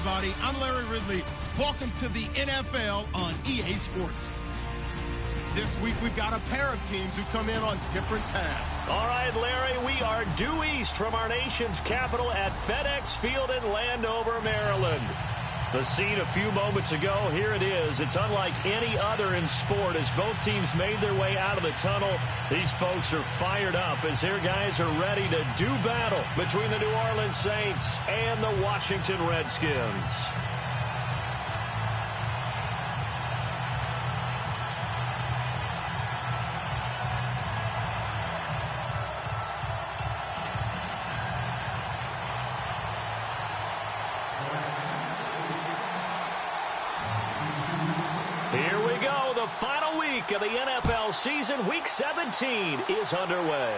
everybody. I'm Larry Ridley. Welcome to the NFL on EA Sports. This week, we've got a pair of teams who come in on different paths. All right, Larry, we are due east from our nation's capital at FedEx Field in Landover, Maryland. The scene a few moments ago, here it is. It's unlike any other in sport as both teams made their way out of the tunnel. These folks are fired up as their guys are ready to do battle between the New Orleans Saints and the Washington Redskins. The final week of the NFL season, Week 17, is underway.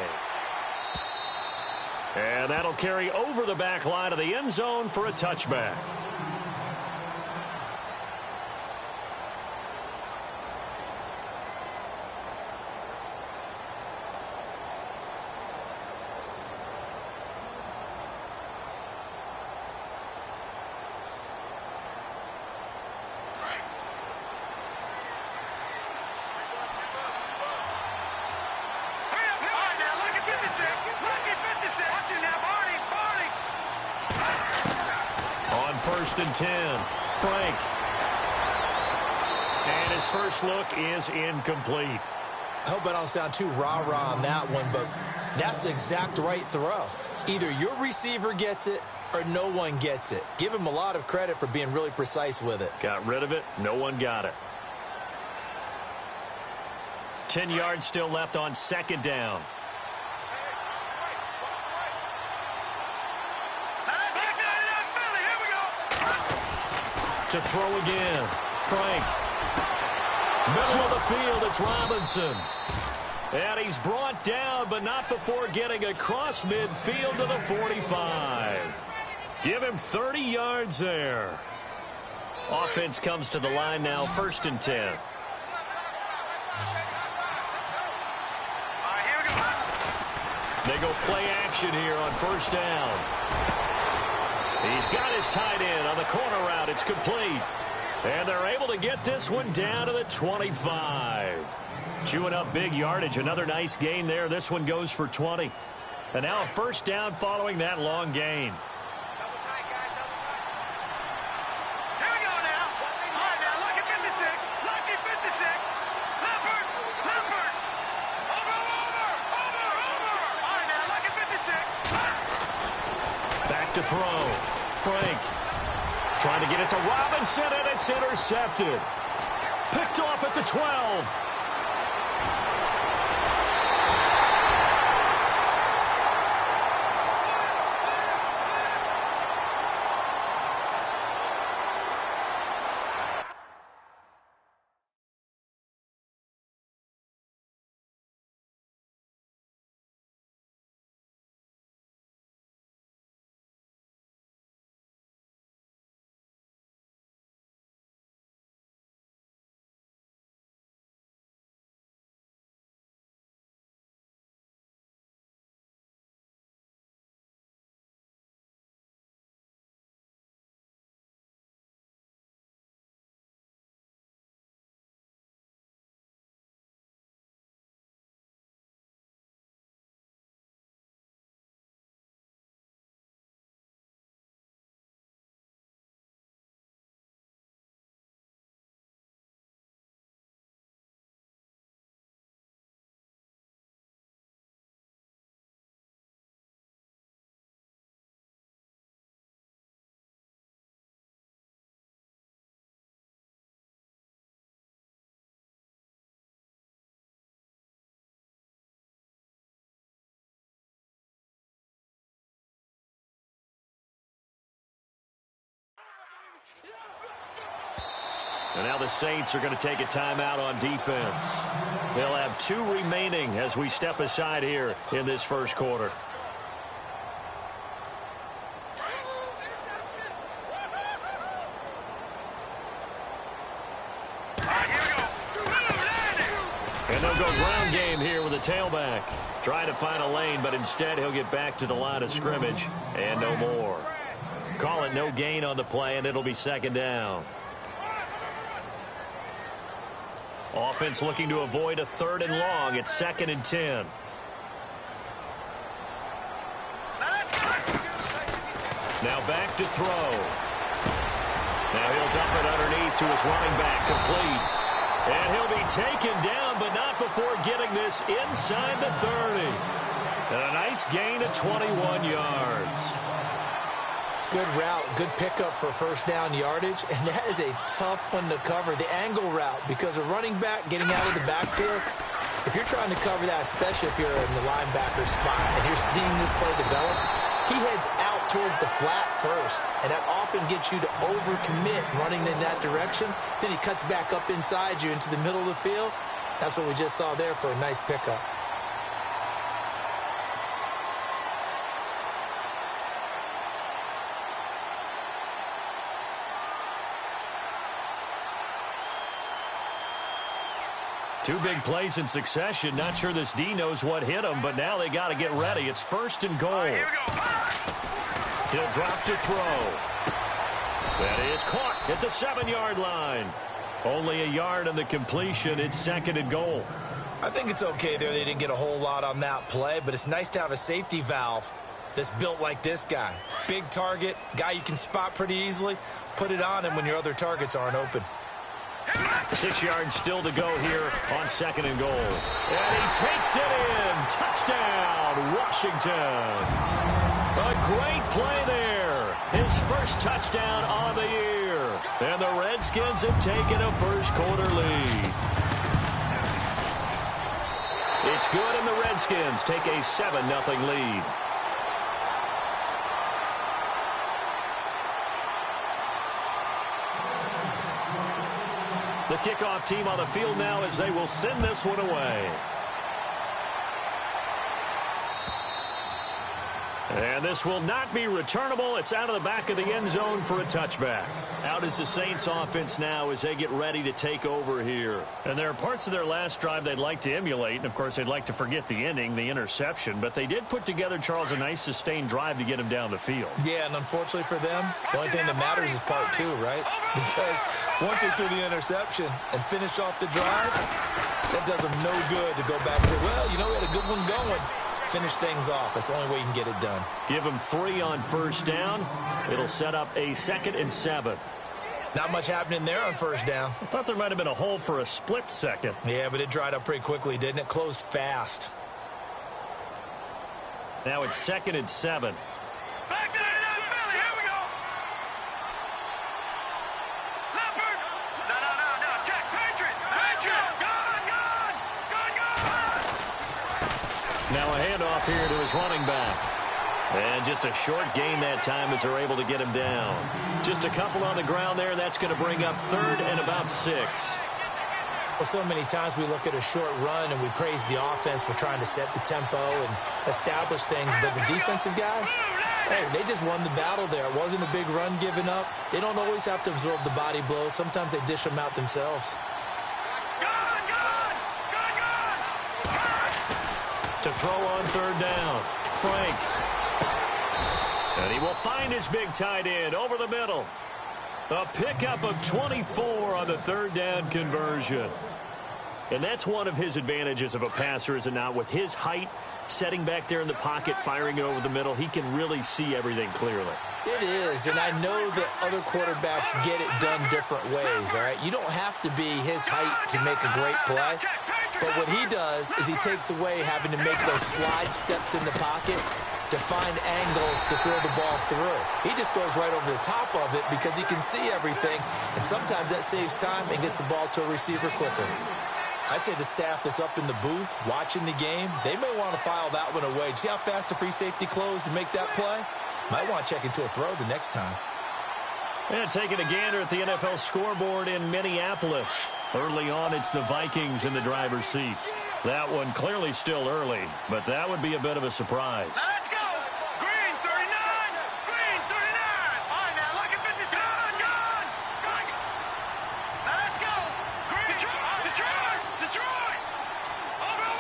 And that'll carry over the back line of the end zone for a touchback. First and 10, Frank. And his first look is incomplete. I hope I don't sound too rah-rah on that one, but that's the exact right throw. Either your receiver gets it or no one gets it. Give him a lot of credit for being really precise with it. Got rid of it. No one got it. 10 yards still left on second down. To throw again. Frank. Middle of the field, it's Robinson. And he's brought down, but not before getting across midfield to the 45. Give him 30 yards there. Offense comes to the line now, first and 10. They go play action here on first down. He's got his tight end on the corner route. It's complete. And they're able to get this one down to the 25. Chewing up big yardage. Another nice gain there. This one goes for 20. And now a first down following that long gain. To throw. Frank trying to get it to Robinson, and it's intercepted. Picked off at the 12. And now the Saints are going to take a timeout on defense. They'll have 2 remaining as we step aside here in this first quarter. And they'll go ground game here with a tailback. Trying to find a lane, but instead he'll get back to the line of scrimmage and no more. Call it no gain on the play, and it'll be second down. Offense looking to avoid a 3rd and long. It's 2nd and 10. Now back to throw. Now he'll dump it underneath to his running back, complete. And he'll be taken down, but not before getting this inside the 30. And a nice gain of 21 yards. Good route, good pickup for first down yardage, and that is a tough one to cover, the angle route, because a running back getting out of the backfield, if you're trying to cover that, especially if you're in the linebacker spot and you're seeing this play develop, he heads out towards the flat first, and that often gets you to overcommit running in that direction. Then he cuts back up inside you into the middle of the field. That's what we just saw there for a nice pickup. Two big plays in succession. Not sure this D knows what hit him, but now they got to get ready. It's 1st and goal. He'll drop to throw. That is caught at the 7-yard line. Only a yard on the completion. It's 2nd and goal. I think it's okay there. They didn't get a whole lot on that play, but it's nice to have a safety valve that's built like this guy. Big target, guy you can spot pretty easily. Put it on him when your other targets aren't open. 6 yards still to go here on 2nd and goal. And he takes it in. Touchdown, Washington. A great play there. His first touchdown on the year. And the Redskins have taken a first-quarter lead. It's good, and the Redskins take a 7-0 lead. The kickoff team on the field now as they will send this one away. And this will not be returnable. It's out of the back of the end zone for a touchback. Out is the Saints offense now as they get ready to take over here. And there are parts of their last drive they'd like to emulate. And, of course, they'd like to forget the ending, the interception. But they did put together, Charles, a nice sustained drive to get him down the field. Yeah, and unfortunately for them, the only thing that matters is part 2, right? Because once they threw the interception and finished off the drive, that does them no good to go back and say, well, you know, we had a good one going. Finish things off. That's the only way you can get it done. Give him 3 on first down. It'll set up a 2nd and 7. Not much happening there on first down. I thought there might have been a hole for a split second. Yeah, but it dried up pretty quickly, didn't it? Closed fast. Now it's 2nd and 7. Back to the NFL. Here we go. Leopard. No. Check. Patriot. Gone. Now a handoff here to his running back. And just a short gain that time as they're able to get him down. Just a couple on the ground there. That's going to bring up 3rd and about 6. Well, so many times we look at a short run and we praise the offense for trying to set the tempo and establish things. But the defensive guys, hey, they just won the battle there. It wasn't a big run given up. They don't always have to absorb the body blows. Sometimes they dish them out themselves. To throw on 3rd down. Frank. And he will find his big tight end over the middle. A pickup of 24 on the 3rd down conversion. And that's one of his advantages of a passer, is it not? With his height, setting back there in the pocket, firing it over the middle, he can really see everything clearly. It is, and I know that other quarterbacks get it done different ways, all right? You don't have to be his height to make a great play. But what he does is he takes away having to make those slide steps in the pocket to find angles to throw the ball through. He just throws right over the top of it because he can see everything, and sometimes that saves time and gets the ball to a receiver quicker. I'd say the staff that's up in the booth watching the game, they may want to file that one away. See how fast the free safety closed to make that play? Might want to check into a throw the next time. And taking a gander at the NFL scoreboard in Minneapolis. Early on, it's the Vikings in the driver's seat. That one clearly still early, but that would be a bit of a surprise. Let's go. Green 39. Green 39. All right, now look at 57. Gone. Now let's go. Green. Detroit. Over.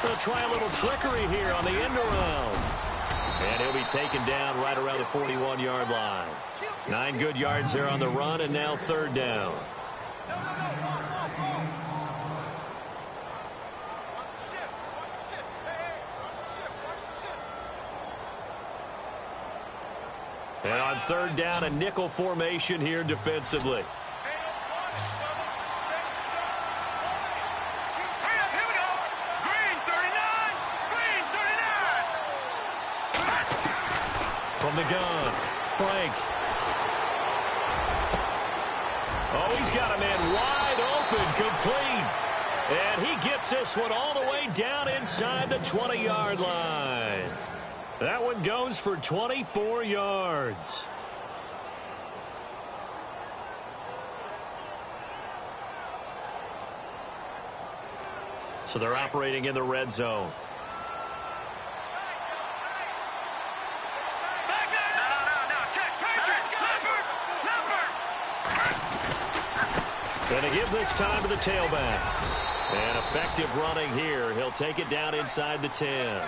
They'll try a little trickery here on the end around. And he'll be taken down right around the 41-yard line. 9 good yards there on the run, and now third down. And on third down, a nickel formation here defensively. From the gun, Frank. Oh, he's got a man wide open, complete. And he gets this one all the way down inside the 20-yard line. That one goes for 24 yards. So they're operating in the red zone. Going to give this time to the tailback. And effective running here. He'll take it down inside the 10.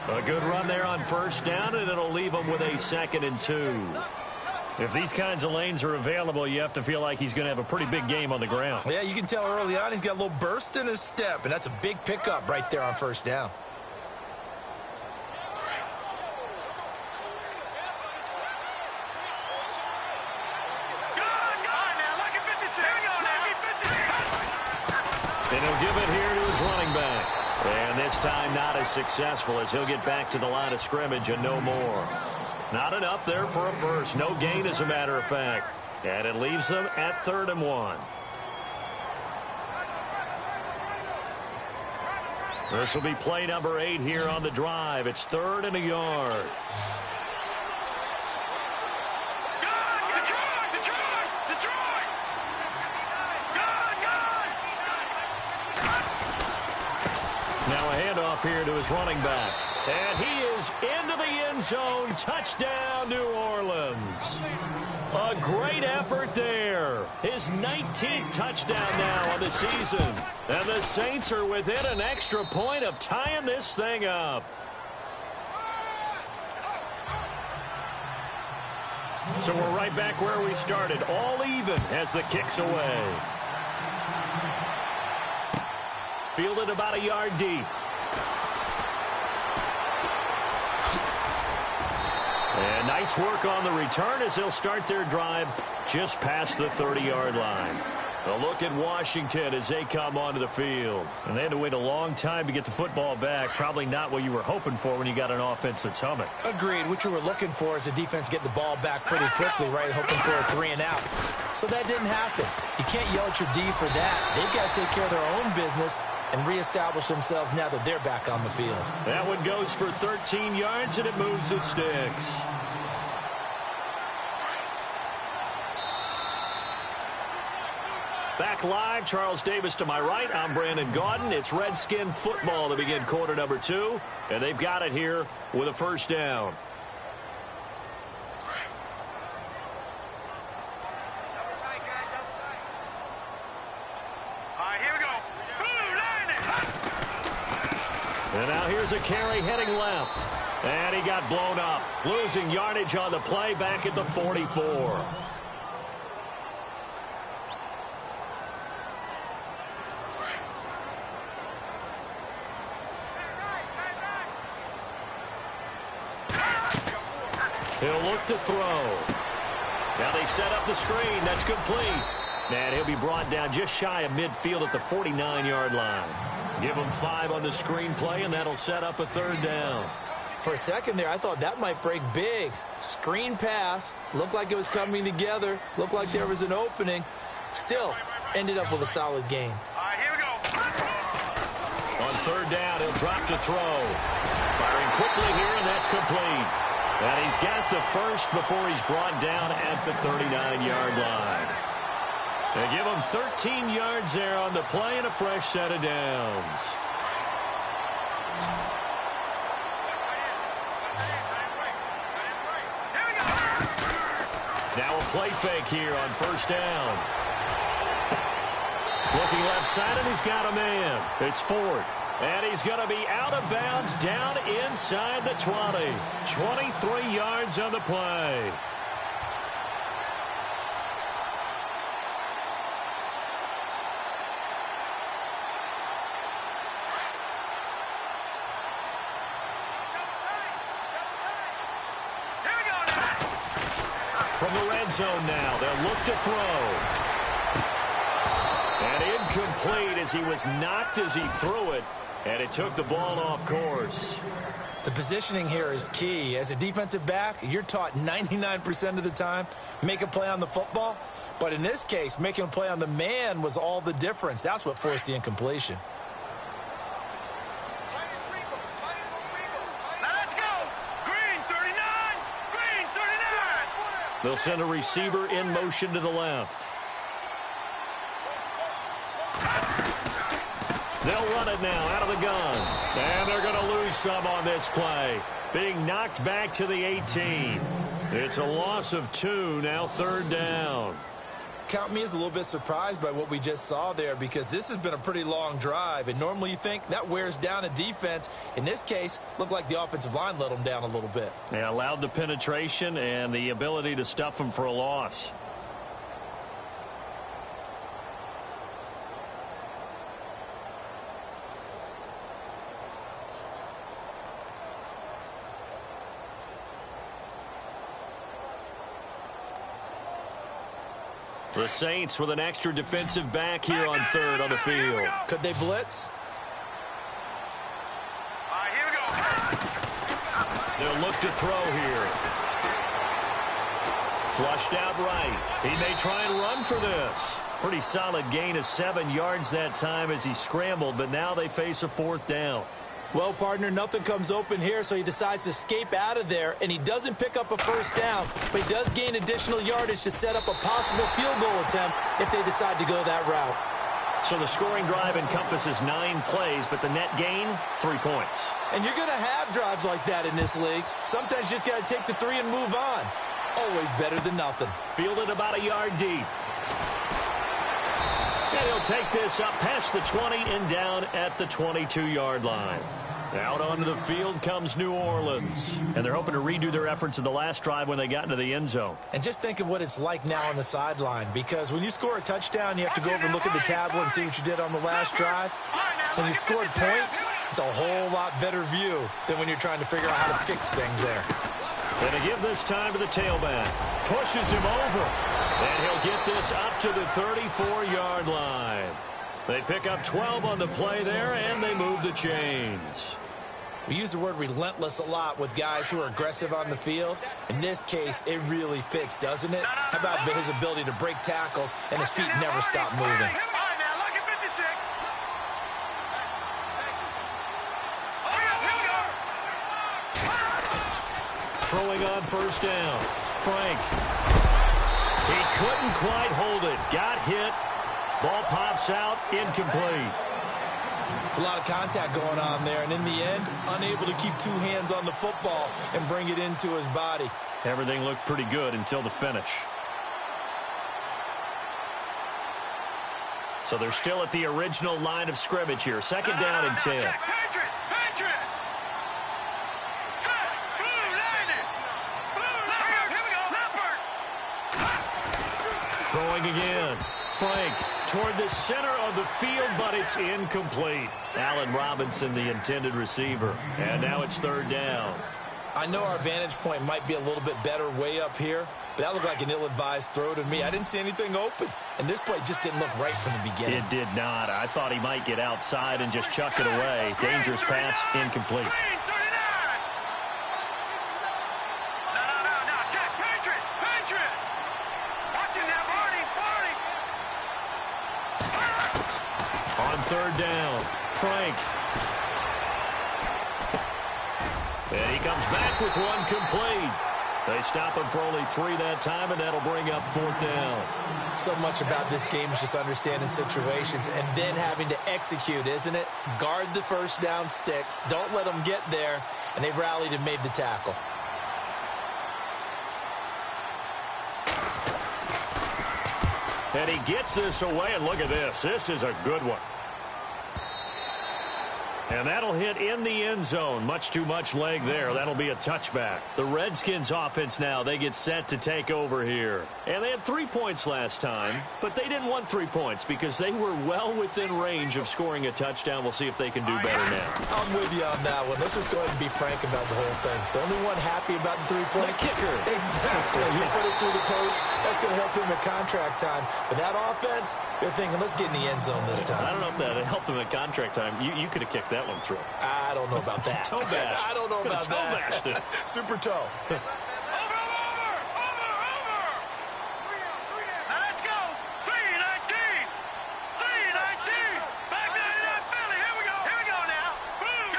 A good run there on first down, and it'll leave him with a 2nd and 2. If these kinds of lanes are available, you have to feel like he's going to have a pretty big game on the ground. Yeah, you can tell early on he's got a little burst in his step, and that's a big pickup right there on first down. And he'll give it here to his running back. And this time not as successful as he'll get back to the line of scrimmage and no more. Not enough there for a first. No gain, as a matter of fact. And it leaves them at 3rd and 1. This will be play number 8 here on the drive. It's 3rd and a yard. Now a handoff here to his running back. And he is into the end zone. Touchdown, New Orleans. A great effort there. His 19th touchdown now on the season. And the Saints are within an extra point of tying this thing up. So we're right back where we started. All even as the kick's away. Fielded about a yard deep. And nice work on the return as they'll start their drive just past the 30-yard line. A look at Washington as they come onto the field. And they had to wait a long time to get the football back. Probably not what you were hoping for when you got an offense that's humming. Agreed. What you were looking for is the defense get the ball back pretty quickly, right? Hoping for a 3 and out. So that didn't happen. You can't yell at your D for that. They've got to take care of their own business and reestablish themselves now that they're back on the field. That one goes for 13 yards, and it moves the sticks. Back live, Charles Davis to my right. I'm Brandon Gaudin. It's Redskin football to begin quarter number 2, and they've got it here with a first down. And now here's a carry heading left. And he got blown up. Losing yardage on the play back at the 44. He'll look to throw. Now they set up the screen. That's complete. And he'll be brought down just shy of midfield at the 49-yard line. Give him 5 on the screen play, and that'll set up a third down. For a second there, I thought that might break big. Screen pass. Looked like it was coming together. Looked like there was an opening. Still, ended up with a solid game. All right, here we go. On third down, he'll drop to throw. Firing quickly here, and that's complete. And he's got the first before he's brought down at the 39-yard line. They give him 13 yards there on the play and a fresh set of downs. Now a play fake here on first down. Looking left side, and he's got a man. It's Ford. And he's going to be out of bounds down inside the 20. 23 yards on the play. From the red zone now, they'll look to throw. And incomplete as he was knocked as he threw it, and it took the ball off course. The positioning here is key. As a defensive back, you're taught 99% of the time, make a play on the football. But in this case, making a play on the man was all the difference. That's what forced the incompletion. They'll send a receiver in motion to the left. They'll run it now out of the gun. And they're going to lose some on this play. Being knocked back to the 18. It's a loss of 2, now 3rd down. Count me as a little bit surprised by what we just saw there, because this has been a pretty long drive, and normally you think that wears down a defense. In this case, looked like the offensive line let them down a little bit. They allowed the penetration and the ability to stuff them for a loss. The Saints with an extra defensive back here on 3rd on the field. Could they blitz? Here we go. They'll look to throw here. Flushed out right. He may try and run for this. Pretty solid gain of 7 yards that time as he scrambled, but now they face a 4th down. Well, partner, nothing comes open here, so he decides to escape out of there, and he doesn't pick up a 1st down, but he does gain additional yardage to set up a possible field goal attempt if they decide to go that route. So the scoring drive encompasses 9 plays, but the net gain, 3 points. And you're going to have drives like that in this league. Sometimes you just got to take the 3 and move on. Always better than nothing. Fielded about a yard deep. And he'll take this up past the 20 and down at the 22-yard line. Out onto the field comes New Orleans. And they're hoping to redo their efforts in the last drive when they got into the end zone. And just think of what it's like now on the sideline, because when you score a touchdown, you have to go over and look at the tablet and see what you did on the last drive. When you scored points, it's a whole lot better view than when you're trying to figure out how to fix things there. And to give this time to the tailback. Pushes him over. And he'll get this up to the 34-yard line. They pick up 12 on the play there, and they move the chains. We use the word relentless a lot with guys who are aggressive on the field. In this case, it really fits, doesn't it? How about his ability to break tackles and his feet never stop moving? Throwing on 1st down. Frank. He couldn't quite hold it. Got hit. Ball pops out. Incomplete. It's a lot of contact going on there, and in the end, unable to keep 2 hands on the football and bring it into his body. Everything looked pretty good until the finish. So they're still at the original line of scrimmage here. 2nd down and 10. Throwing again. Frank toward the center of the field, but it's incomplete. Allen Robinson, the intended receiver. And now it's 3rd down. I know our vantage point might be a little bit better way up here, but that looked like an ill-advised throw to me. I didn't see anything open, and this play just didn't look right from the beginning. It did not. I thought he might get outside and just chuck it away. Dangerous pass, incomplete. On 3rd down, Frank. And he comes back with one complete. They stop him for only 3 that time, and that'll bring up 4th down. So much about this game is just understanding situations and then having to execute, isn't it? Guard the 1st down sticks. Don't let them get there. And they rallied and made the tackle. And he gets this away, and look at this. This is a good one. And that'll hit in the end zone. Much too much leg there. That'll be a touchback. The Redskins offense now, they get set to take over here. And they had 3 points last time, but they didn't want 3 points because they were well within range of scoring a touchdown. We'll see if they can do better now. I'm with you on that one. Let's just go ahead and be frank about the whole thing. The only one happy about the three-point kicker. Exactly. You put it through the post. That's going to help him at contract time. But that offense, they're thinking, let's get in the end zone this time. I don't know if that helped him at contract time. You could have kicked that one through. I don't know about that. Toe bash. I don't know about toe that. Bashed it. Super toe. Over! Now let's go! 319! 319! Back to that Philly! Here we go now! Gone!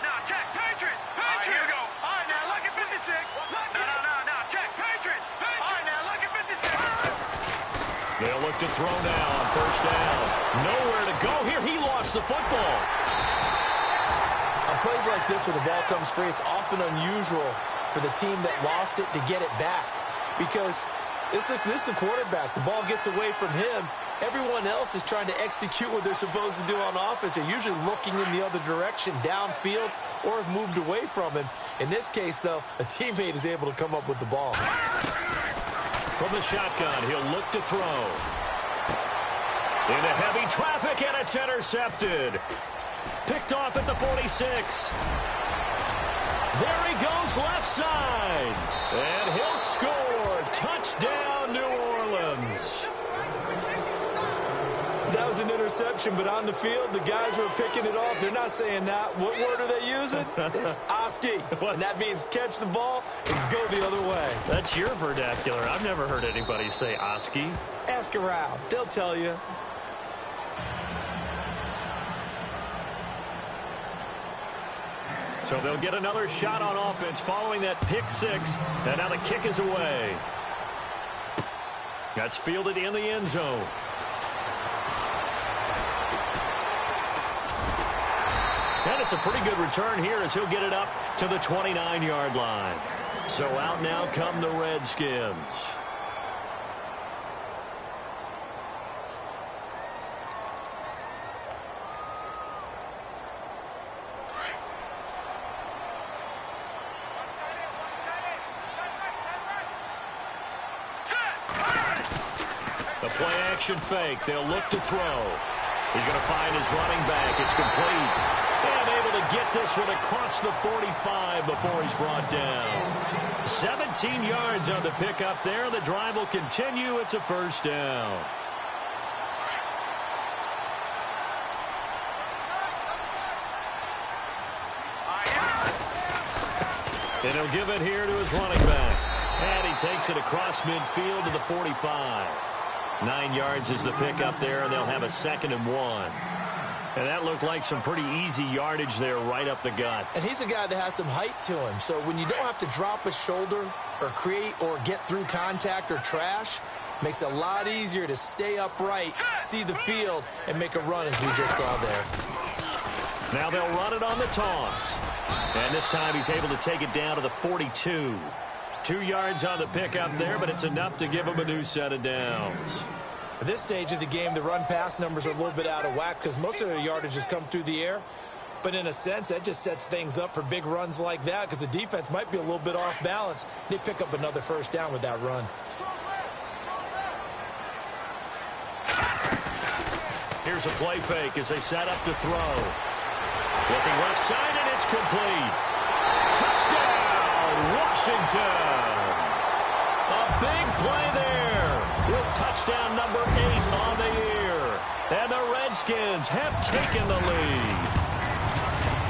No, check! Patriot! Here we go! All right, now look at 56! No, check! Patriot! All right, now look at 56! They'll look to throw now on first down. Nowhere to go here. He lost the football. On plays like this where the ball comes free, it's often unusual for the team that lost it to get it back. Because this is the quarterback. The ball gets away from him. Everyone else is trying to execute what they're supposed to do on offense. They're usually looking in the other direction, downfield, or have moved away from him. In this case, though, a teammate is able to come up with the ball. From the shotgun, he'll look to throw. Into heavy traffic, and it's intercepted. Picked off at the 46. There he goes, left side. And he'll score. Touchdown, New Orleans. That was an interception, but on the field, the guys who are picking it off, they're not saying that. What word are they using? It's Oski. And that means catch the ball and go the other way. That's your vernacular. I've never heard anybody say Oski. Ask around. They'll tell you. So they'll get another shot on offense following that pick six. And now the kick is away. That's fielded in the end zone. And it's a pretty good return here as he'll get it up to the 29-yard line. So out now come the Redskins. The play-action fake. They'll look to throw. He's going to find his running back. It's complete. And able to get this one across the 45 before he's brought down. 17 yards on the pickup there. The drive will continue. It's a first down. And he'll give it here to his running back. And he takes it across midfield to the 45. 9 yards is the pickup there, and they'll have a 2nd and 1. And that looked like some pretty easy yardage there right up the gut. And he's a guy that has some height to him. So when you don't have to drop a shoulder or create or get through contact or trash, makes it a lot easier to stay upright, see the field, and make a run as we just saw there. Now they'll run it on the toss. And this time he's able to take it down to the 42. 2 yards on the pickup there, but it's enough to give him a new set of downs. At this stage of the game, the run-pass numbers are a little bit out of whack because most of their yardage has come through the air. But in a sense, that just sets things up for big runs like that because the defense might be a little bit off balance. They pick up another first down with that run. Here's a play fake as they set up to throw. Looking left side, and it's complete. Touchdown, Washington. A big play there with touchdown number 8 on the year. And the Redskins have taken the lead.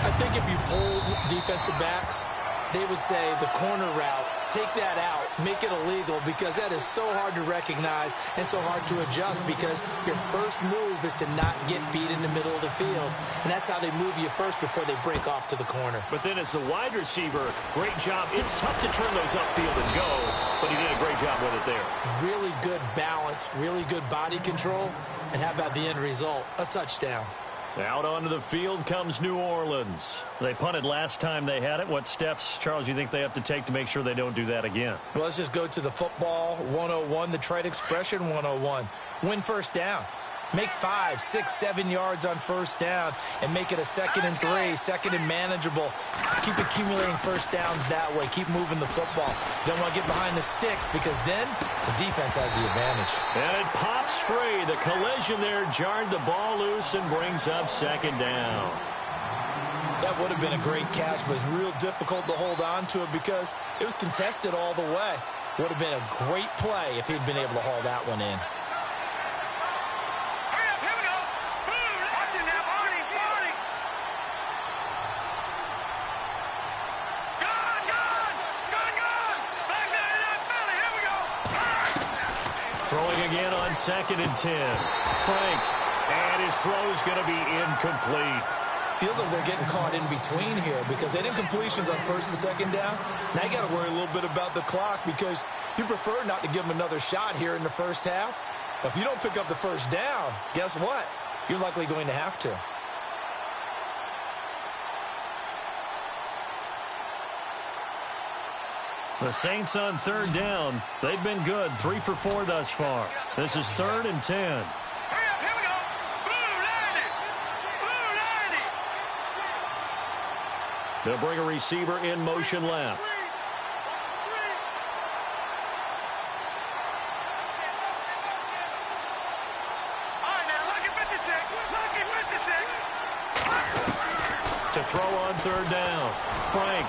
I think if you polled defensive backs, they would say the corner route, take that out, make it illegal because that is so hard to recognize and so hard to adjust because your first move is to not get beat in the middle of the field. And that's how they move you first before they break off to the corner. But then as the wide receiver, great job. It's tough to turn those upfield and go, but he did a great job with it there. Really good balance, really good body control. And how about the end result? A touchdown. Out onto the field comes New Orleans. They punted last time they had it. What steps, Charles, you think they have to take to make sure they don't do that again? Well, let's just go to the football 101, the trite expression 101. Win first down. Make 5, 6, 7 yards on first down and make it a 2nd and 3, 2nd and manageable. Keep accumulating first downs that way. Keep moving the football. You don't want to get behind the sticks because then the defense has the advantage. And it pops free. The collision there jarred the ball loose and brings up 2nd down. That would have been a great catch, but it's real difficult to hold on to it because it was contested all the way. Would have been a great play if he'd been able to haul that one in. Throwing again on 2nd and 10. Frank, and his throw's going to be incomplete. Feels like they're getting caught in between here because they didn't incompletions on 1st and 2nd down. Now you got to worry a little bit about the clock because you prefer not to give them another shot here in the first half. If you don't pick up the first down, guess what? You're likely going to have to. The Saints on 3rd down. They've been good. 3 for 4 thus far. This is 3rd and 10. Hurry up, here we go. Blue, Landy. Blue, Landy. They'll bring a receiver in motion left. All right, now, lucky 56. Lucky 56. To throw on 3rd down. Frank.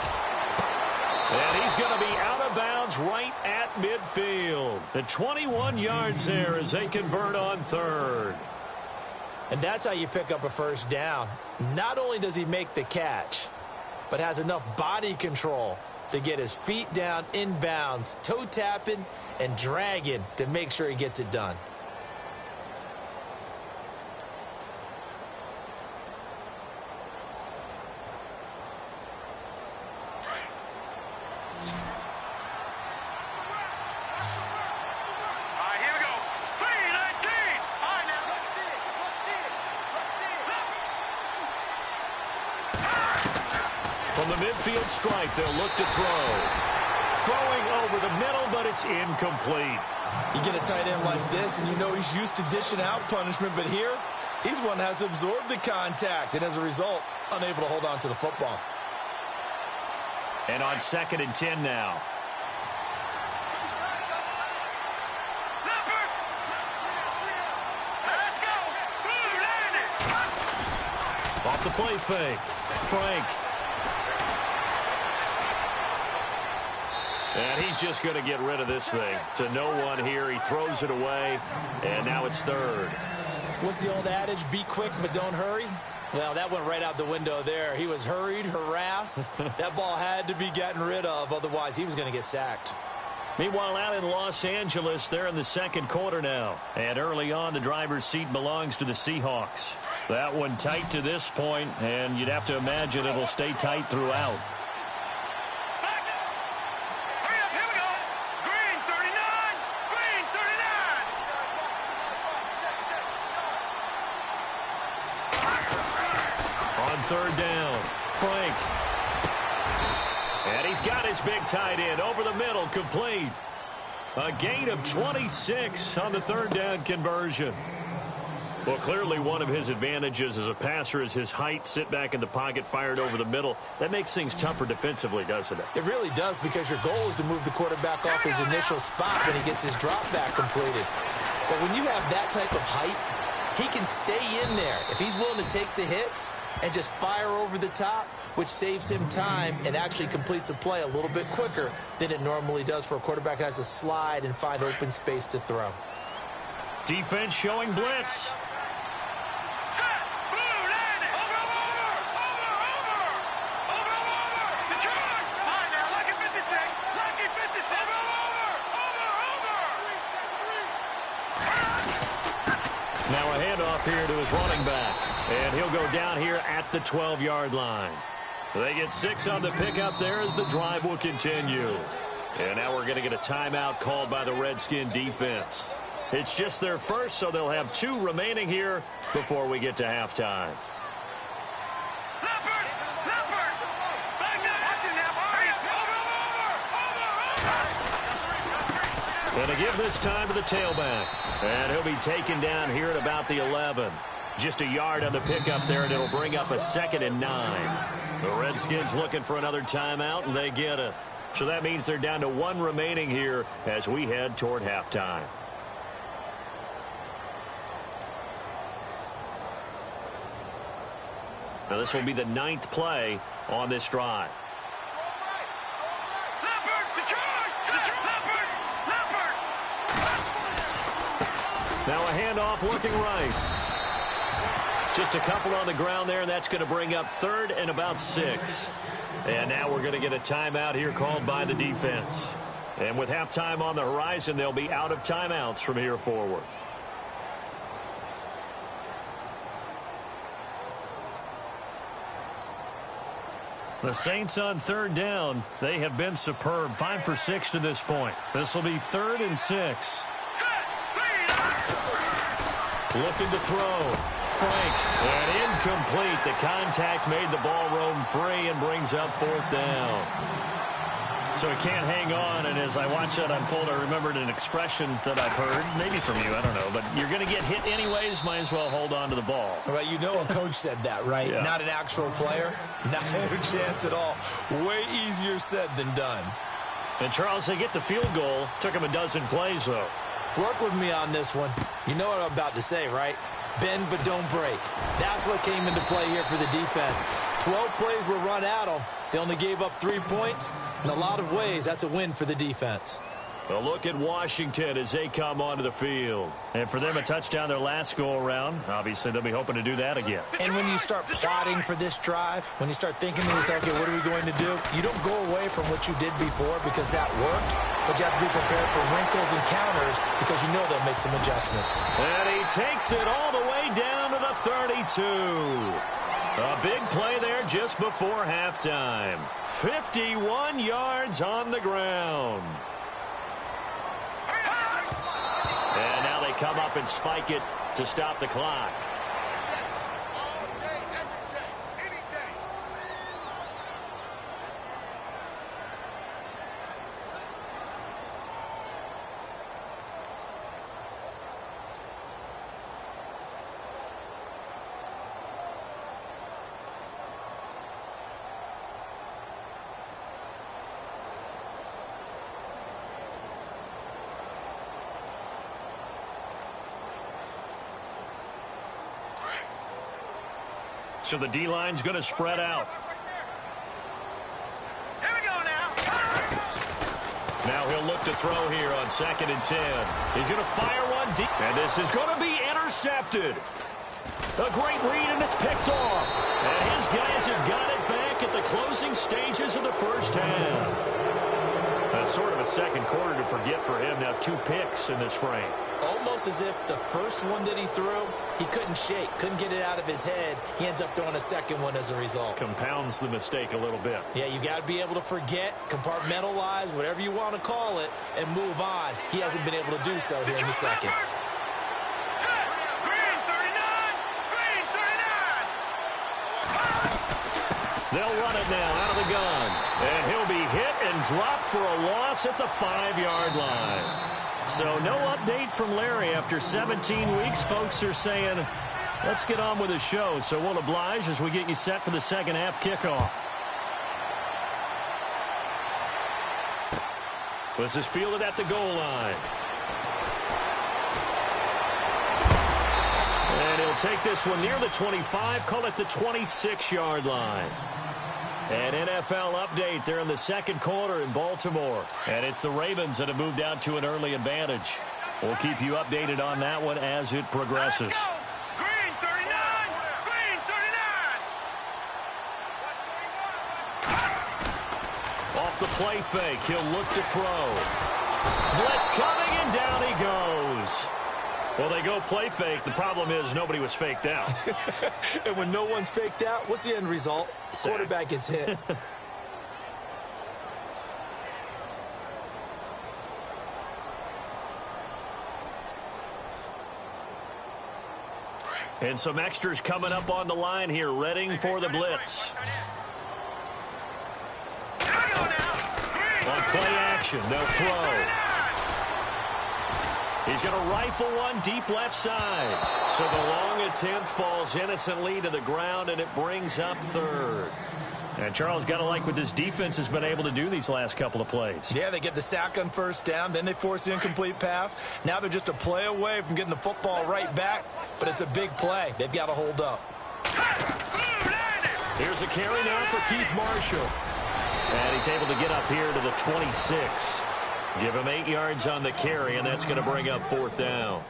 And he's going to be out of bounds right at midfield. The 21 yards there as they convert on 3rd. And that's how you pick up a first down. Not only does he make the catch, but has enough body control to get his feet down inbounds, toe tapping and dragging to make sure he gets it done. From the midfield stripe, they'll look to throw. Throwing over the middle, but it's incomplete. You get a tight end like this, and you know he's used to dishing out punishment, but here, he's one that has to absorb the contact, and as a result, unable to hold on to the football. And on 2nd and 10 now. Let's go. Blue, Landy. Off the play fake. Frank. And he's just going to get rid of this thing. To no one here. He throws it away. And now it's 3rd. What's the old adage? Be quick, but don't hurry. Well, that went right out the window there. He was hurried, harassed. That ball had to be gotten rid of. Otherwise, he was going to get sacked. Meanwhile, out in Los Angeles, they're in the 2nd quarter now. And early on, the driver's seat belongs to the Seahawks. That one tight to this point, and you'd have to imagine it'll stay tight throughout. On 3rd down, Frank. And he's got his big tight end over the middle, complete. A gain of 26 on the 3rd down conversion. Well, clearly one of his advantages as a passer is his height. Sit back in the pocket, fired over the middle. That makes things tougher defensively, doesn't it? It really does, because your goal is to move the quarterback off his initial spot when he gets his drop back completed. But when you have that type of height, he can stay in there if he's willing to take the hits and just fire over the top, which saves him time and actually completes a play a little bit quicker than it normally does for a quarterback who has to slide and find open space to throw. Defense showing blitz. Now a handoff here to his running back. And he'll go down here at the 12-yard line. They get 6 on the pickup there as the drive will continue. And now we're going to get a timeout called by the Redskin defense. It's just their first, so they'll have 2 remaining here before we get to halftime. And to give this time to the tailback. And he'll be taken down here at about the 11. Just a yard on the pickup there, and it'll bring up a 2nd and 9. The Redskins looking for another timeout, and they get it. So that means they're down to 1 remaining here as we head toward halftime. Now this will be the 9th play on this drive. Now a handoff looking right. Just a couple on the ground there, and that's going to bring up 3rd and about 6. And now we're going to get a timeout here called by the defense. And with halftime on the horizon, they'll be out of timeouts from here forward. The Saints on 3rd down. They have been superb. 5 for 6 to this point. This will be 3rd and 6. Looking to throw. Frank, and incomplete. The contact made the ball roam free and brings up 4th down. So he can't hang on, and as I watch that unfold, I remembered an expression that I've heard, maybe from you, I don't know, but you're going to get hit anyways, might as well hold on to the ball. Well, you know a coach said that, right? Yeah. Not an actual player. Not a chance at all. Way easier said than done. And, Charles, they get the field goal. Took him a dozen plays, though. Work with me on this one. You know what I'm about to say, right? Bend but don't break. That's what came into play here for the defense. 12 plays were run at them. They only gave up 3 points. In a lot of ways, that's a win for the defense. A look at Washington as they come onto the field. And for them, a touchdown their last go-around. Obviously, they'll be hoping to do that again. And when you start plotting for this drive, when you start thinking to yourself, okay, what are we going to do? You don't go away from what you did before because that worked, but you have to be prepared for wrinkles and counters because you know they'll make some adjustments. And he takes it all the way down to the 32. A big play there just before halftime. 51 yards on the ground. And now they come up and spike it to stop the clock. So the D-line's going to spread out. Here we go now. Now he'll look to throw here on 2nd and 10. He's going to fire one deep. And this is going to be intercepted. A great read, and it's picked off. And his guys have got it back at the closing stages of the first half. That's sort of a second quarter to forget for him. Now 2 picks in this frame. Almost as if the first one that he threw, he couldn't shake, couldn't get it out of his head. He ends up throwing a second one as a result. Compounds the mistake a little bit. Yeah, you got to be able to forget, compartmentalize, whatever you want to call it, and move on. He hasn't been able to do so here in the second. Green 39! Green 39! They'll run it now out of the gun. And he'll be hit and dropped for a loss at the 5-yard line. So no update from Larry after 17 weeks. Folks are saying, let's get on with the show. So we'll oblige as we get you set for the second half kickoff. This is fielded at the goal line. And he'll take this one near the 25, call it the 26-yard line. An NFL update there in the second quarter in Baltimore. And it's the Ravens that have moved out to an early advantage. We'll keep you updated on that one as it progresses. Green 39! Green 39! Off the play fake, he'll look to throw. Blitz coming, and down he goes. Well, they go play fake. The problem is nobody was faked out. And when no one's faked out, what's the end result? Sack. Quarterback gets hit. And some extras coming up on the line here, readying for the blitz. On play action, they'll throw. He's going to rifle one deep left side. So the long attempt falls innocently to the ground, and it brings up third. And Charles, got to like what this defense has been able to do these last couple of plays. Yeah, they get the sack on first down, then they force the incomplete pass. Now they're just a play away from getting the football right back, but it's a big play. They've got to hold up. Here's a carry now for Keith Marshall. And he's able to get up here to the 26. Give him 8 yards on the carry, and that's going to bring up fourth down.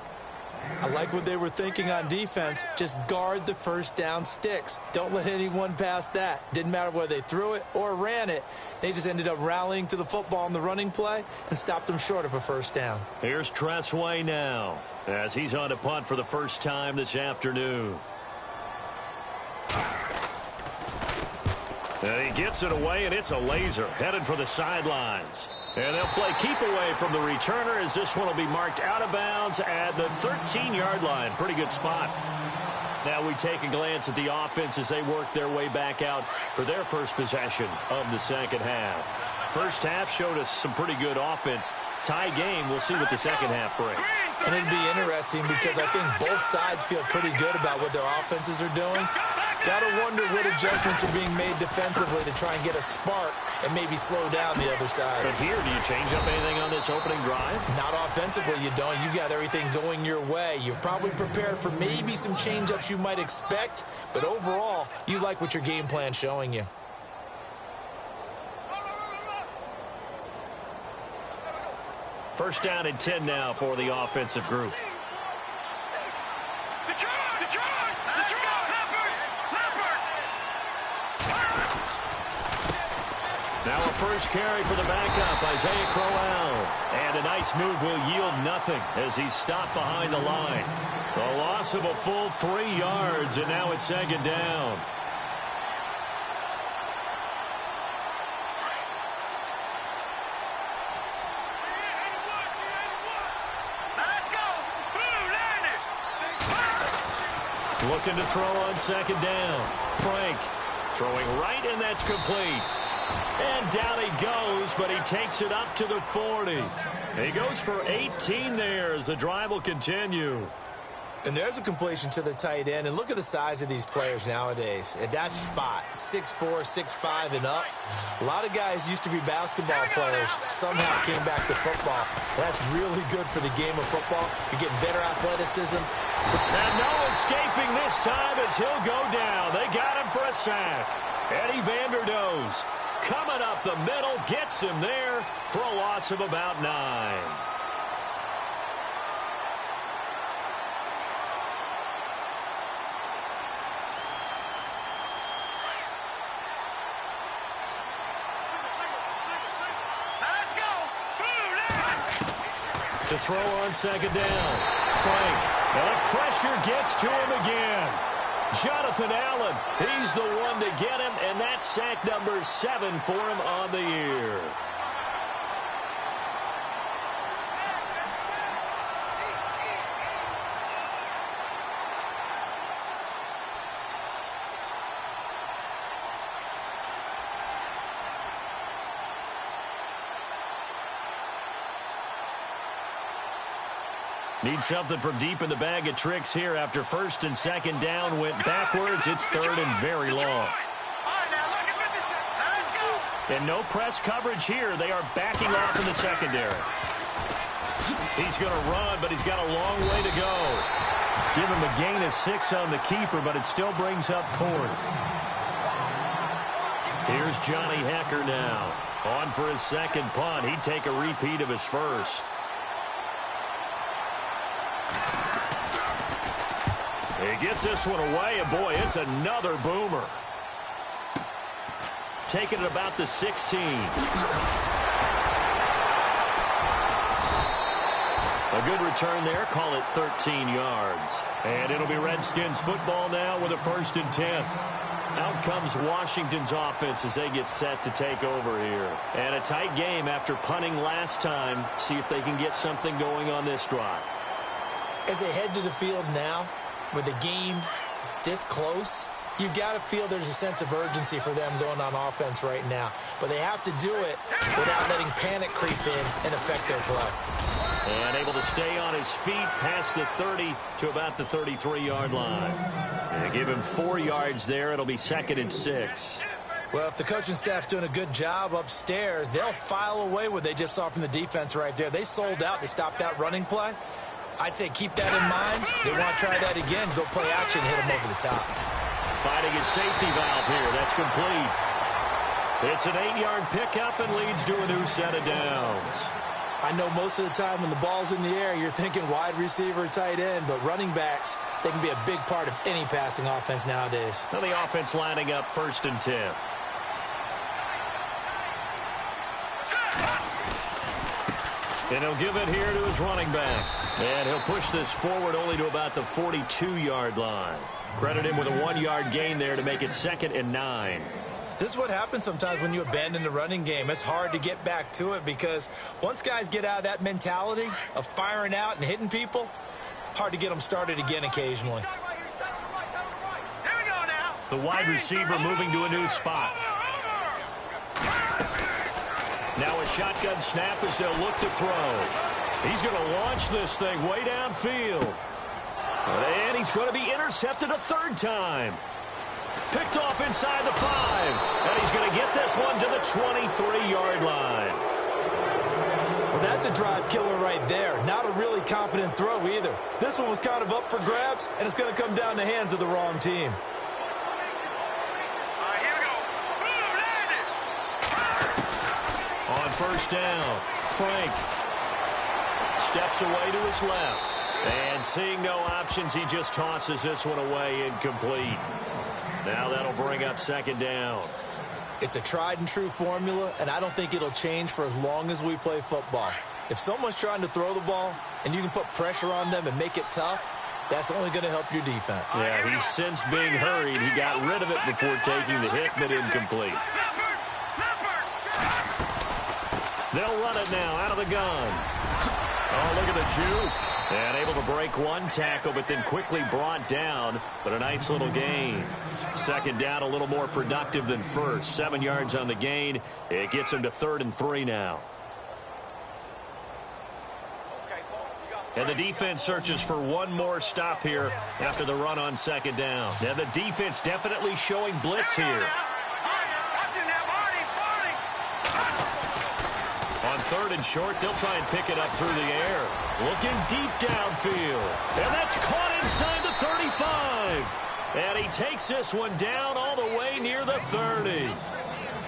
I like what they were thinking on defense. Just guard the first down sticks. Don't let anyone pass that. Didn't matter whether they threw it or ran it. They just ended up rallying to the football in the running play and stopped them short of a first down. Here's Tressway now as he's on to punt for the first time this afternoon. And he gets it away, and it's a laser headed for the sidelines. And they'll play keep away from the returner as this one will be marked out of bounds at the 13-yard line. Pretty good spot. Now we take a glance at the offense as they work their way back out for their first possession of the second half. First half showed us some pretty good offense. Tie game. We'll see what the second half brings. And it'd be interesting because I think both sides feel pretty good about what their offenses are doing. Got to wonder what adjustments are being made defensively to try and get a spark and maybe slow down the other side. But here, do you change up anything on this opening drive? Not offensively, you don't. You got everything going your way. You've probably prepared for maybe some change-ups you might expect, but overall, you like what your game plan's showing you. First down and 10 now for the offensive group. Now a first carry for the backup, Isaiah Crowell. And a nice move will yield nothing as he's stopped behind the line. The loss of a full 3 yards, and now it's second down. Looking to throw on second down. Frank throwing right, and that's complete. And down he goes, but he takes it up to the 40. He goes for 18 there as the drive will continue. And there's a completion to the tight end. And look at the size of these players nowadays. At that spot, 6'4", 6'5", and up. A lot of guys used to be basketball players. Somehow came back to football. That's really good for the game of football. You're getting better athleticism. And no escaping this time as he'll go down. They got him for a sack. Eddie Vanderdoes coming up the middle, gets him there for a loss of about 9. To throw on second down. Frank. And the pressure gets to him again. Jonathan Allen, he's the one to get him, and that's sack number 7 for him on the year. Need something from deep in the bag of tricks here after first and second down went backwards. It's third and very long. And no press coverage here. They are backing off in the secondary. He's going to run, but he's got a long way to go. Give him a gain of 6 on the keeper, but it still brings up fourth. Here's Johnny Hecker now. On for his second punt. He'd take a repeat of his first. He gets this one away, and boy, it's another boomer. Taking it about the 16. A good return there. Call it 13 yards. And it'll be Redskins football now with a first and 10. Out comes Washington's offense as they get set to take over here. And a tight game after punting last time. See if they can get something going on this drive. As they head to the field now, with the game this close, You got to feel there's a sense of urgency for them going on offense right now. But they have to do it without letting panic creep in and affect their play. And able to stay on his feet past the 30 to about the 33-yard line. And give him 4 yards there. It'll be 2nd and 6. Well, if the coaching staff's doing a good job upstairs, they'll file away what they just saw from the defense right there. They sold out to stop that running play. I'd say keep that in mind. They want to try that again. Go play action, hit them over the top. Finding his safety valve here. That's complete. It's an 8-yard pickup and leads to a new set of downs. I know most of the time when the ball's in the air, you're thinking wide receiver, tight end, but running backs, they can be a big part of any passing offense nowadays. Now the offense lining up 1st and 10. And he'll give it here to his running back. And he'll push this forward only to about the 42-yard line. Credit him with a 1-yard gain there to make it 2nd and 9. This is what happens sometimes when you abandon the running game. It's hard to get back to it because once guys get out of that mentality of firing out and hitting people, hard to get them started again occasionally. The wide receiver moving to a new spot. Now a shotgun snap as they'll look to throw. He's going to launch this thing way downfield. And he's going to be intercepted a 3rd time. Picked off inside the 5. And he's going to get this one to the 23-yard line. Well, that's a drive killer right there. Not a really confident throw either. This one was kind of up for grabs, and it's going to come down the hands of the wrong team. On 1st down, Frank steps away to his left. And seeing no options, he just tosses this one away incomplete. Now that'll bring up 2nd down. It's a tried and true formula, and I don't think it'll change for as long as we play football. If someone's trying to throw the ball and you can put pressure on them and make it tough, that's only going to help your defense. Yeah, he's since being hurried. He got rid of it before taking the hit, but incomplete. They'll run it now out of the gun. Oh, look at the juke. And able to break one tackle, but then quickly brought down. But a nice little gain. 2nd down, a little more productive than 1st. 7 yards on the gain. It gets him to 3rd and 3 now. And the defense searches for one more stop here after the run on 2nd down. Now the defense definitely showing blitz here. On 3rd and short, they'll try and pick it up through the air. Looking deep downfield. And that's caught inside the 35. And he takes this one down all the way near the 30.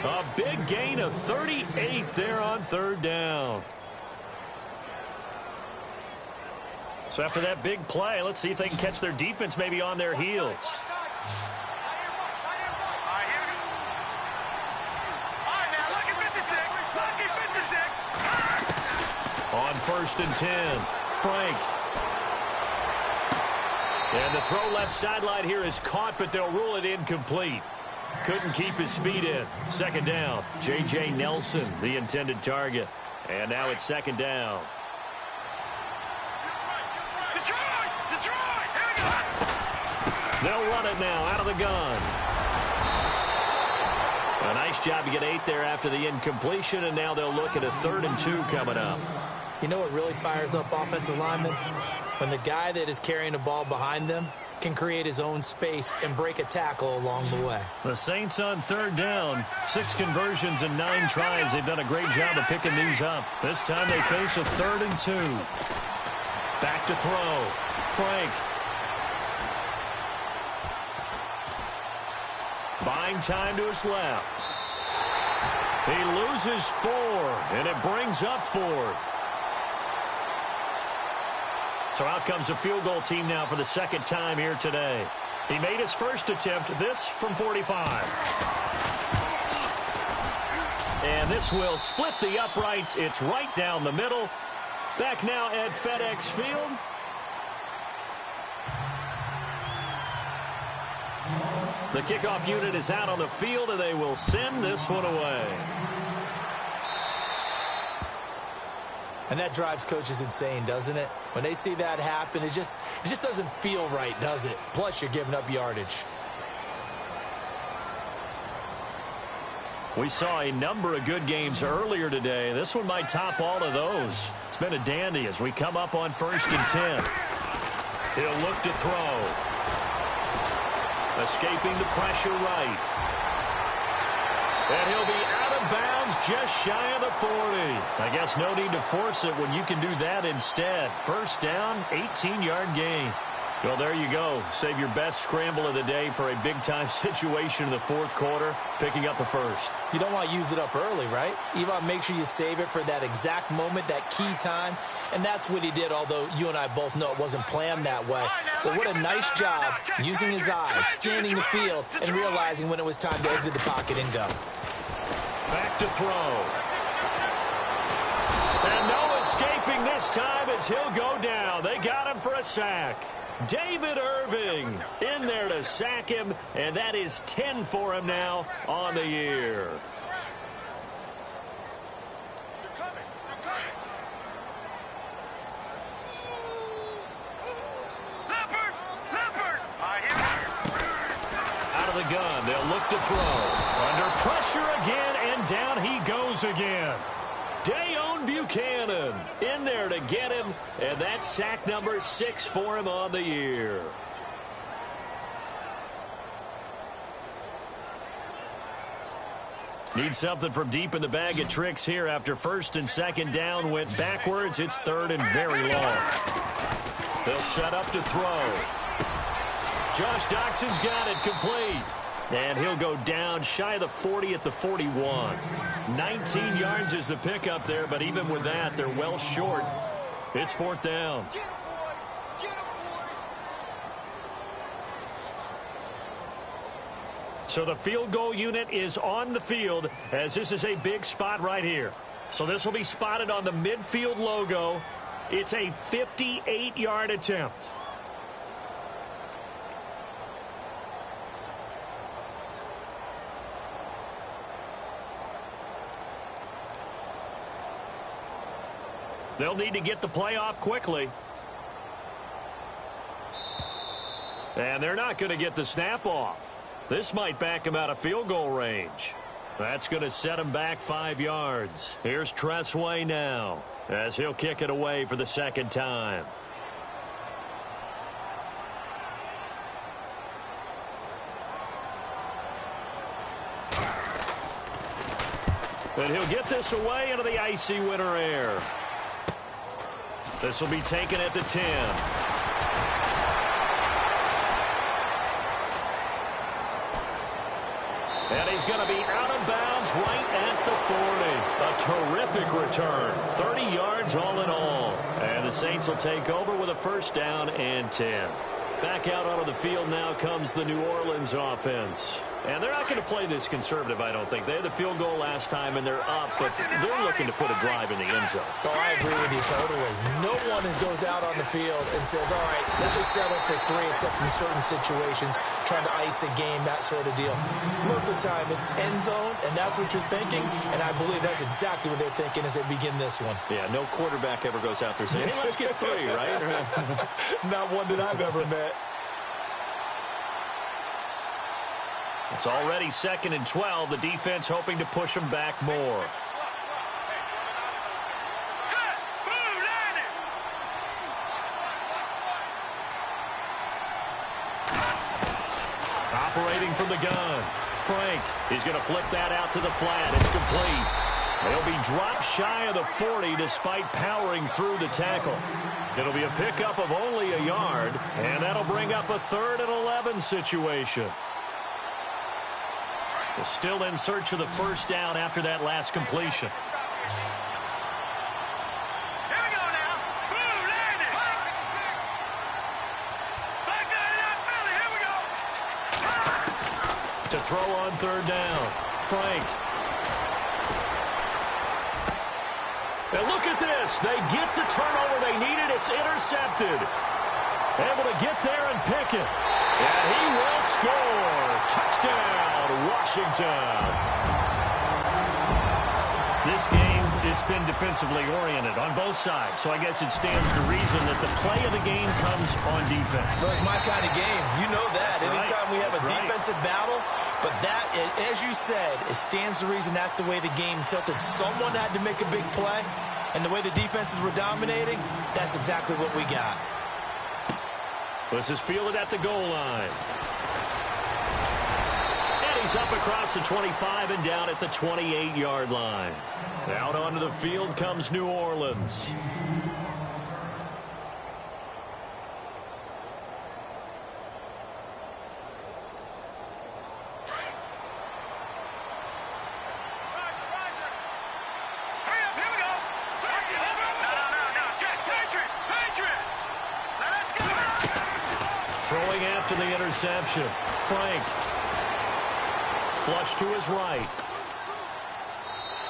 A big gain of 38 there on 3rd down. So after that big play, let's see if they can catch their defense maybe on their heels. On 1st and 10, Frank. And the throw left sideline here is caught, but they'll rule it incomplete. Couldn't keep his feet in. 2nd down, J.J. Nelson, the intended target. And now it's 2nd down. They'll run it now out of the gun. A nice job to get 8 there after the incompletion, and now they'll look at a 3rd and 2 coming up. You know what really fires up offensive linemen? When the guy that is carrying the ball behind them can create his own space and break a tackle along the way. The Saints on 3rd down. 6 conversions and 9 tries. They've done a great job of picking these up. This time they face a 3rd and 2. Back to throw. Frank. Buying time to his left. He loses 4, and it brings up 4th. So out comes a field goal team now for the 2nd time here today. He made his first attempt, this from 45. And this will split the uprights. It's right down the middle. Back now at FedEx Field. The kickoff unit is out on the field, and they will send this one away. And that drives coaches insane, doesn't it? When they see that happen, it just doesn't feel right, does it? Plus, you're giving up yardage. We saw a number of good games earlier today. This one might top all of those. It's been a dandy as we come up on 1st and 10. He'll look to throw. Escaping the pressure right. And he'll be out of bounds just shy of the 40. I guess no need to force it when you can do that instead. 1st down, 18-yard gain. Well, there you go. Save your best scramble of the day for a big-time situation in the 4th quarter, picking up the 1st. You don't want to use it up early, right? You want to make sure you save it for that exact moment, that key time. And that's what he did, although you and I both know it wasn't planned that way. But what a nice job using his eyes, scanning the field, and realizing when it was time to exit the pocket and go. Back to throw. And no escaping this time as he'll go down. They got him for a sack. David Irving in there to sack him, and that is 10 for him now on the year. Out of the gun, they'll look to throw. Under pressure again, and down he goes again. Dayon Buchanan in there to get him, and that's sack number 6 for him on the year. Need something from deep in the bag of tricks here after 1st and 2nd down went backwards. It's 3rd and very long. They'll set up to throw. Josh Doxson's got it complete. And he'll go down shy of the 40 at the 41. 19 yards is the pickup there, but even with that, they're well short. It's 4th down. So the field goal unit is on the field as this is a big spot right here. So this will be spotted on the midfield logo. It's a 58-yard attempt. They'll need to get the play off quickly. And they're not going to get the snap off. This might back him out of field goal range. That's going to set him back 5 yards. Here's Tressway now as he'll kick it away for the 2nd time. And he'll get this away into the icy winter air. This will be taken at the 10. And he's going to be out of bounds right at the 40. A terrific return. 30 yards all in all. And the Saints will take over with a 1st down and 10. Back out onto the field now comes the New Orleans offense. And they're not going to play this conservative, I don't think. They had the field goal last time, and they're up, but they're looking to put a drive in the end zone. Oh, I agree with you totally. No one goes out on the field and says, all right, let's just settle for 3, except in certain situations, trying to ice a game, that sort of deal. Most of the time, it's end zone, and that's what you're thinking, and I believe that's exactly what they're thinking as they begin this one. Yeah, no quarterback ever goes out there saying, hey, let's get 3, right? Not one that I've ever met. It's already 2nd and 12. The defense hoping to push them back more. Operating from the gun. Frank, he's going to flip that out to the flat. It's complete. They'll be dropped shy of the 40 despite powering through the tackle. It'll be a pickup of only a yard, and that'll bring up a 3rd and 11 situation. We're still in search of the 1st down after that last completion. Here we go now. Boom, landed. Back there in that Philly. Here we go. To throw on 3rd down. Frank. And look at this. They get the turnover they needed. It's intercepted. Able to get there and pick it. And he will score. Touchdown, Washington. This game, it's been defensively oriented on both sides, so I guess it stands to reason that the play of the game comes on defense. So it's my kind of game. You know that. That's Anytime right. we have a defensive battle, But that, as you said, it stands to reason that's the way the game tilted. Someone had to make a big play, and the way the defenses were dominating, that's exactly what we got. This is fielded at the goal line. And he's up across the 25 and down at the 28-yard line. Out onto the field comes New Orleans. Throwing after the interception. Frank. Flush to his right.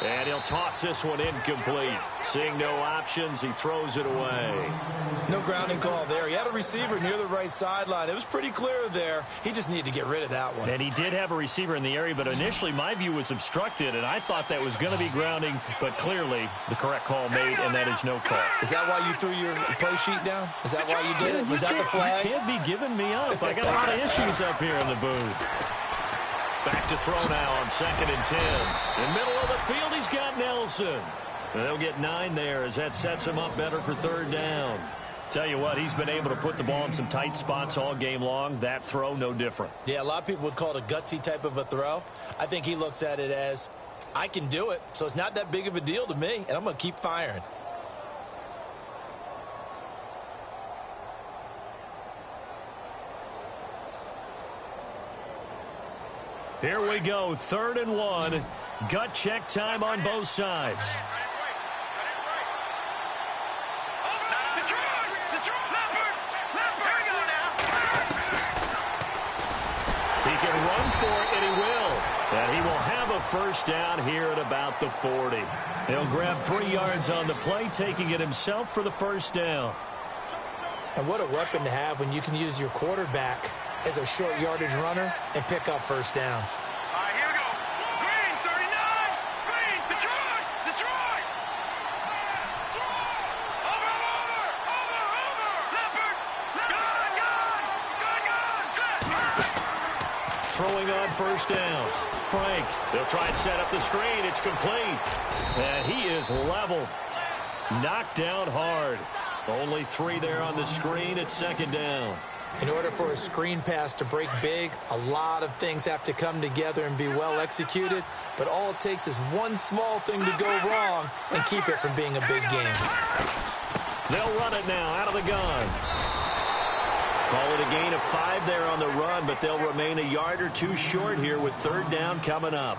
And he'll toss this one incomplete. Seeing no options, he throws it away. No grounding call there. He had a receiver near the right sideline. It was pretty clear there. He just needed to get rid of that one. And he did have a receiver in the area, but initially my view was obstructed, and I thought that was going to be grounding, but clearly the correct call made, and that is no call. Is that why you threw your play sheet down? Is that why you did it? Was that the flag? You can't be giving me up. I got a lot of issues up here in the booth. Back to throw now on 2nd and 10. In the middle of the field, he's got Nelson. They'll get 9 there as that sets him up better for 3rd down. Tell you what, he's been able to put the ball in some tight spots all game long. That throw, no different. Yeah, a lot of people would call it a gutsy type of a throw. I think he looks at it as, I can do it, so it's not that big of a deal to me, and I'm going to keep firing. Here we go, 3rd and 1. Gut check time on both sides. He can run for it, and he will. And he will have a 1st down here at about the 40. He'll grab 3 yards on the play, taking it himself for the 1st down. And what a weapon to have when you can use your quarterback as a short yardage runner and pick up 1st downs. All right, here we go. Green, 39. Green, Detroit. Detroit. Over. Leopard. Gun. Set. Throwing on 1st down. Frank, they'll try and set up the screen. It's complete. And he is leveled. Knocked down hard. Only 3 there on the screen at 2nd down. In order for a screen pass to break big, a lot of things have to come together and be well executed, but all it takes is one small thing to go wrong and keep it from being a big game. They'll run it now out of the gun. Call it a gain of 5 there on the run, but they'll remain a yard or 2 short here with 3rd down coming up.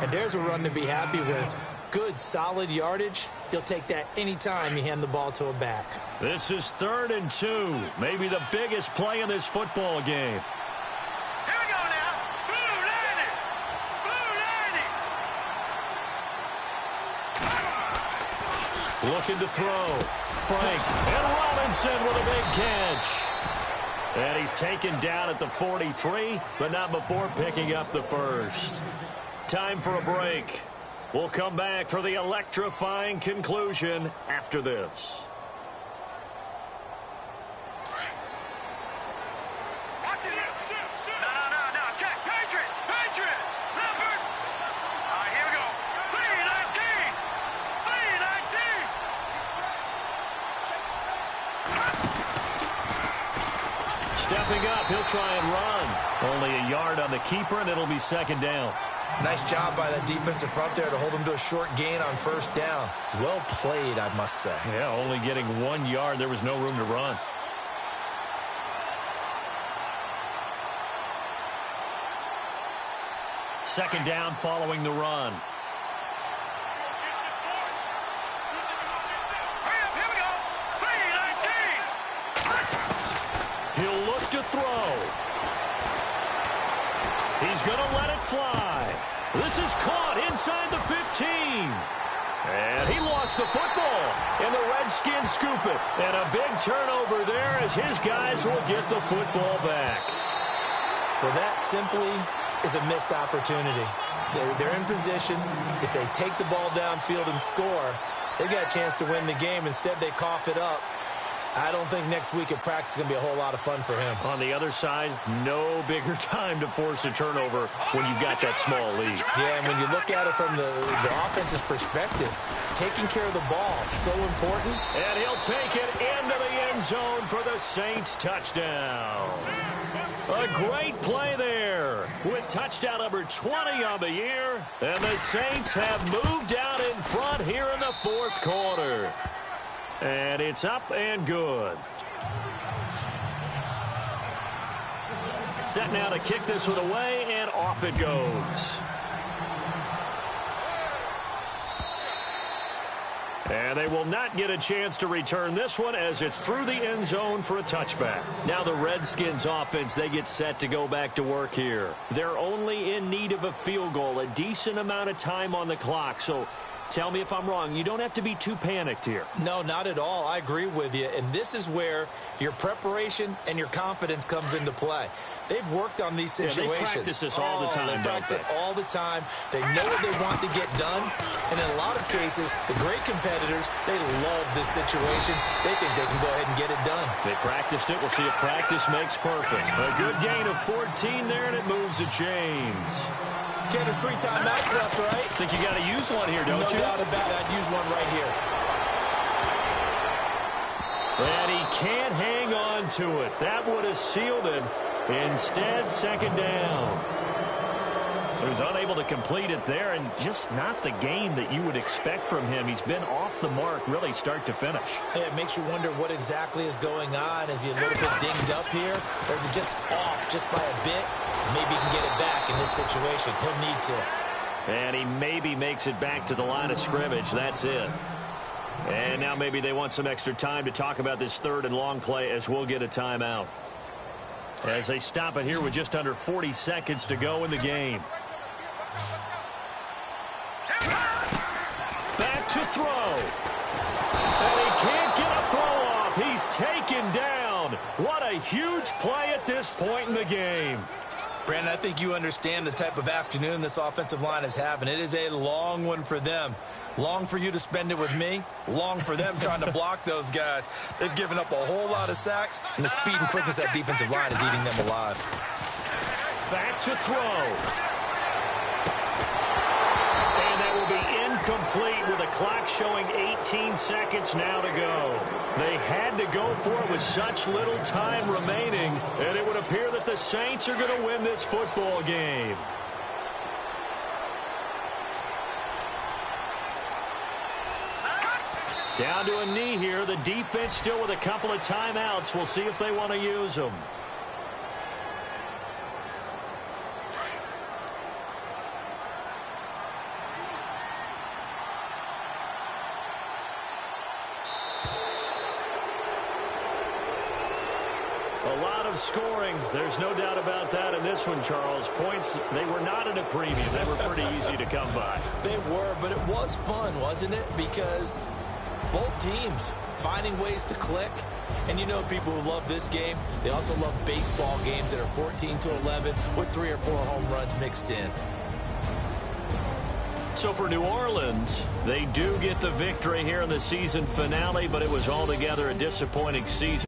And there's a run to be happy with. Good, solid yardage. You'll take that anytime you hand the ball to a back. This is 3rd and 2. Maybe the biggest play in this football game. Here we go now. Blue landing. Looking to throw. Frank and Robinson with a big catch. And he's taken down at the 43, but not before picking up the 1st. Time for a break. We'll come back for the electrifying conclusion after this. Watch it. No. Check. Patriot. Leopard. All right, here we go. 319. Stepping up, he'll try and run. Only a yard on the keeper, and it'll be 2nd down. Nice job by that defensive front there to hold him to a short gain on 1st down. Well played, I must say. Yeah, only getting 1 yard. There was no room to run. Second down following the run. Here we go. 319. He'll look to throw. He's going to let it fly. This is caught inside the 15. And he lost the football. And the Redskins scoop it. And a big turnover there as his guys will get the football back. Well, that simply is a missed opportunity. They're in position. If they take the ball downfield and score, they got a chance to win the game. Instead, they cough it up. I don't think next week at practice is going to be a whole lot of fun for him. On the other side, no bigger time to force a turnover when you've got that small lead. Yeah, and when you look at it from the offense's perspective, taking care of the ball is so important. And he'll take it into the end zone for the Saints touchdown. A great play there with touchdown number 20 on the year. And the Saints have moved out in front here in the fourth quarter. And it's up and good. Set now to kick this one away, and off it goes. And they will not get a chance to return this one as it's through the end zone for a touchback. Now the Redskins offense, they get set to go back to work here. They're only in need of a field goal, a decent amount of time on the clock. So tell me if I'm wrong. You don't have to be too panicked here. No, not at all. I agree with you. And this is where your preparation and your confidence comes into play. They've worked on these situations. Yeah, they practice this all the time. They practice it all the time. They know what they want to get done. And in a lot of cases, the great competitors, they love this situation. They think they can go ahead and get it done. They practiced it. We'll see if practice makes perfect. A good gain of 14 there, and it moves the chains. Okay, there's 3 timeouts left, right? I think you got to use one here, don't you? No doubt about it. I'd use one right here. And he can't hang on to it. That would have sealed it. Instead, second down. He was unable to complete it there, and just not the game that you would expect from him. He's been off the mark, really, start to finish. Yeah, it makes you wonder what exactly is going on. Is he a little bit dinged up here, or is it just off just by a bit? Maybe he can get it back in this situation. He'll need to. And he maybe makes it back to the line of scrimmage. That's it. And now maybe they want some extra time to talk about this third and long play as we'll get a timeout. As they stop it here with just under 40 seconds to go in the game. Back to throw. And he can't get a throw off. He's taken down. What a huge play at this point in the game. Brandon, I think you understand the type of afternoon this offensive line is having. It is a long one for them. Long for you to spend it with me. Long for them trying to block those guys. They've given up a whole lot of sacks, and the speed and quickness of that defensive line is eating them alive. Back to throw. And that will be incomplete with the clock showing 18 seconds now to go. They had to go for it with such little time remaining, and it would appear that the Saints are going to win this football game. Down to a knee here. The defense still with a couple of timeouts. We'll see if they want to use them. A lot of scoring. There's no doubt about that in this one, Charles. Points, they were not at a premium. They were pretty easy to come by. They were, but it was fun, wasn't it? Because both teams finding ways to click. And you know people who love this game, they also love baseball games that are 14-11 with 3 or 4 home runs mixed in. So for New Orleans, they do get the victory here in the season finale, but it was altogether a disappointing season.